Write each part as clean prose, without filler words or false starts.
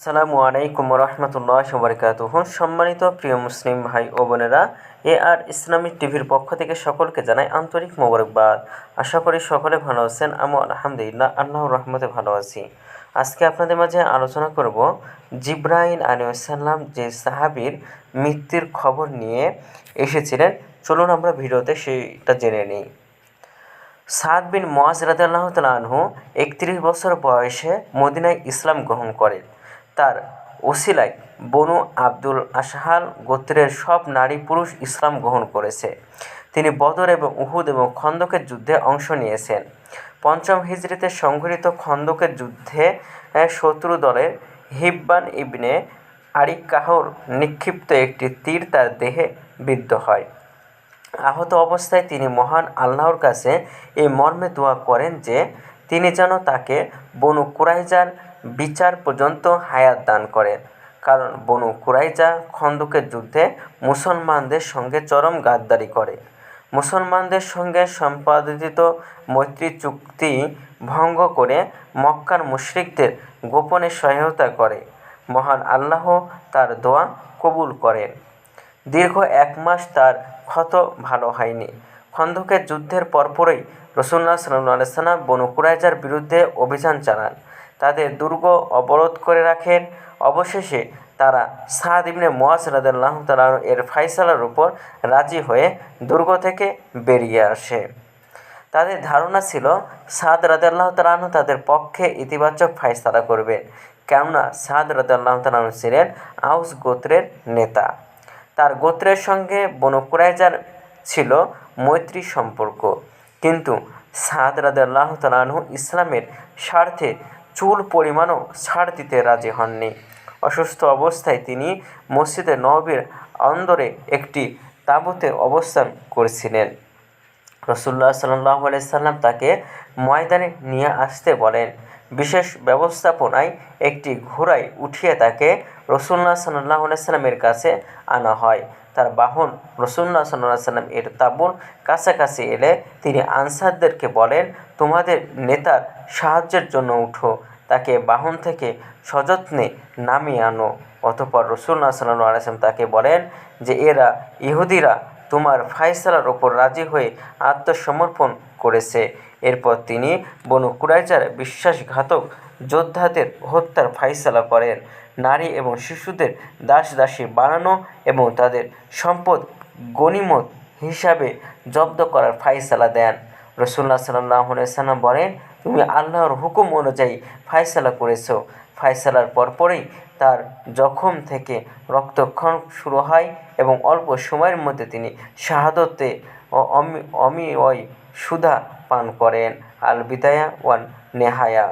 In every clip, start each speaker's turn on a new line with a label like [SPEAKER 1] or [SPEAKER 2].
[SPEAKER 1] আসসালামু আলাইকুম রহমতুল্লাহ বারকাতুহু। সম্মানিত প্রিয় মুসলিম ভাই ও বোনেরা, আর ইসলামিক টিভির পক্ষ থেকে সকলকে জানাই আন্তরিক মোবারকবাদ। আশা করি সকলে ভালো আছেন। আমি আলহামদুলিল্লাহ আল্লাহর রহমতে ভালো আছি। আজকে আপনাদের মাঝে আলোচনা করব জিব্রাইল আলাইহিস সালাম যে সাহাবীর মৃত্যুর খবর নিয়ে এসেছিলেন। চলুন আমরা ভিডিওতে সেটা জেনে নিই। সাদ বিন মুআজ রাদিয়াল্লাহু তাআলা আনহু ৩১ বছর বয়সে মদিনায় ইসলাম গ্রহণ করেন। তার ওসিলায় বনু আব্দুল আশহাল গোত্রের সব নারী পুরুষ ইসলাম গ্রহণ করেছে। তিনি বদর এবং উহুদ এবং খন্দকের যুদ্ধে অংশ নিয়েছেন। পঞ্চম হিজরিতে সংঘটিত খন্দকের যুদ্ধে শত্রু দলের হিব্বান ইবনে আরিকাহর নিক্ষিপ্ত একটি তীর তার দেহে বিদ্ধ হয়। আহত অবস্থায় তিনি মহান আল্লাহর কাছে এই মর্মে দোয়া করেন যে তিনি যেন তাকে বনু কুরাইজার বিচার পর্যন্ত হায়াত দান করেন, কারণ বনু কুরাইজা খন্দকের যুদ্ধে মুসলমানদের সঙ্গে চরম গাদ্দারি করে। মুসলমানদের সঙ্গে সম্পাদিত মৈত্রী চুক্তি ভঙ্গ করে মক্কার মুশরিকদের গোপনে সহায়তা করে। মহান আল্লাহ তার দোয়া কবুল করেন। দীর্ঘ ১ মাস তার ক্ষত ভালো হয়নি। খন্দকের যুদ্ধের পরপরই রাসূলুল্লাহ সাল্লাল্লাহু আলাইহি ওয়াসাল্লাম বনু কুরাইজার বিরুদ্ধে অভিযান চালান, তাদের দুর্গ অবরোধ করে রাখেন। অবশেষে তারা সাদ ইবনে মুআজ রাদিয়াল্লাহু তাআলা এর ফয়সালার উপর রাজি হয়ে দুর্গ থেকে বেরিয়ে আসে। তাদের ধারণা ছিল সাদ রাদিয়াল্লাহু তাআলা তাদের পক্ষে ইতিবাচক ফয়সালা করবেন, কেননা সাদ রাদিয়াল্লাহু তাআলা ছিলেন আউস গোত্রের নেতা। তার গোত্রের সঙ্গে বনু কুরাইজার ছিল মৈত্রী সম্পর্ক, কিন্তু সাদ রাদিয়াল্লাহু তাআলা ইসলামের স্বার্থে চুল পরিমাণও ছাড় দিতে রাজি হননি। অসুস্থ অবস্থায় তিনি মসজিদে নববীর অন্দরে একটি তাঁবুতে অবস্থান করছিলেন। রাসূলুল্লাহ সাল্লাল্লাহু আলাইহি সাল্লাম তাকে ময়দানে নিয়ে আসতে বলেন। বিশেষ ব্যবস্থাপনায় একটি ঘোড়ায় উঠিয়ে তাকে রাসূলুল্লাহ সাল্লাল্লাহু আলাইহি সাল্লামের কাছে আনা হয়। তার বাহন রাসূলুল্লাহ সাল্লাল্লাহু আলাইহি সাল্লাম এর তাঁবুর কাছাকাছি এলে তিনি আনসারদেরকে বলেন, তোমাদের নেতার সাহায্যের জন্য উঠো, তাকে বাহন থেকে সযত্নে নামিয়ে আনো। অতঃপর রাসূলুল্লাহ সাল্লাল্লাহু আলাইহি সাল্লাম তাকে বলেন যে এরা ইহুদিরা তোমার ফয়সালার ওপর রাজি হয়ে আত্মসমর্পণ করেছে। এরপর তিনি বনু কুরাইজার বিশ্বাসঘাতক যোদ্ধাদের হত্যার ফয়সালা করেন। নারী এবং শিশুদের দাস-দাসী বানানো এবং তাদের সম্পদ গনিমত হিসাবে জব্দ করার ফয়সালা দেন। রাসূলুল্লাহ সাল্লাল্লাহু আলাইহি সাল্লাম বলেন, তুমি আল্লাহর হুকুম অনুযায়ী ফয়সালা করেছ। ফয়সালার পরপরই তার জখম থেকে রক্তক্ষরণ শুরু হয় এবং অল্প সময়ের মধ্যে তিনি শাহাদতে অমিয় সুধা পান করেন। আল বিদায়া ওয়ান নেহায়া।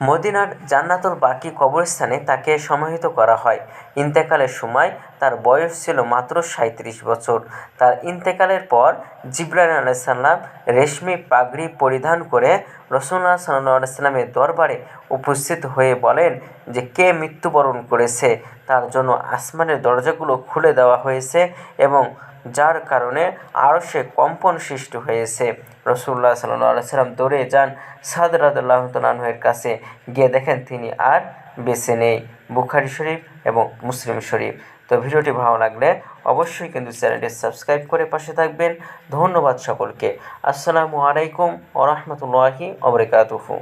[SPEAKER 1] মদিনার জান্নাতুল বাকি কবরস্থানে তাকে সমাহিত করা হয়। ইন্তেকালের সময় তার বয়স ছিল মাত্র ৩৭ বছর। তার ইন্তেকালের পর জিবরাইল আলাইহিস সালাম রেশমি পাগড়ি পরিধান করে রাসূলুল্লাহ সাল্লাল্লাহু আলাইহি সাল্লামের দরবারে উপস্থিত হয়ে বলেন যে কে মৃত্যুবরণ করেছে তার জন্য আসমানের দরজাগুলো খুলে দেওয়া হয়েছে এবং যার কারণে আরশে কম্পন সৃষ্টি হয়েছে। রাসূলুল্লাহ সাল্লাল্লাহু আলাইহি সাল্লাম দৌড়ে যান সাদ রাদিয়াল্লাহু তাআলা এর কাছে, গিয়ে দেখেন তিনি আর বেঁচে নেই। বুখারী শরীফ এবং মুসলিম শরীফ। তো ভিডিওটি ভালো লাগলে অবশ্যই কিন্তু চ্যানেলটি সাবস্ক্রাইব করে পাশে থাকবেন। ধন্যবাদ সকলকে। আসসালামু আলাইকুম ওয়া রাহমাতুল্লাহি ওয়া বারাকাতুহু।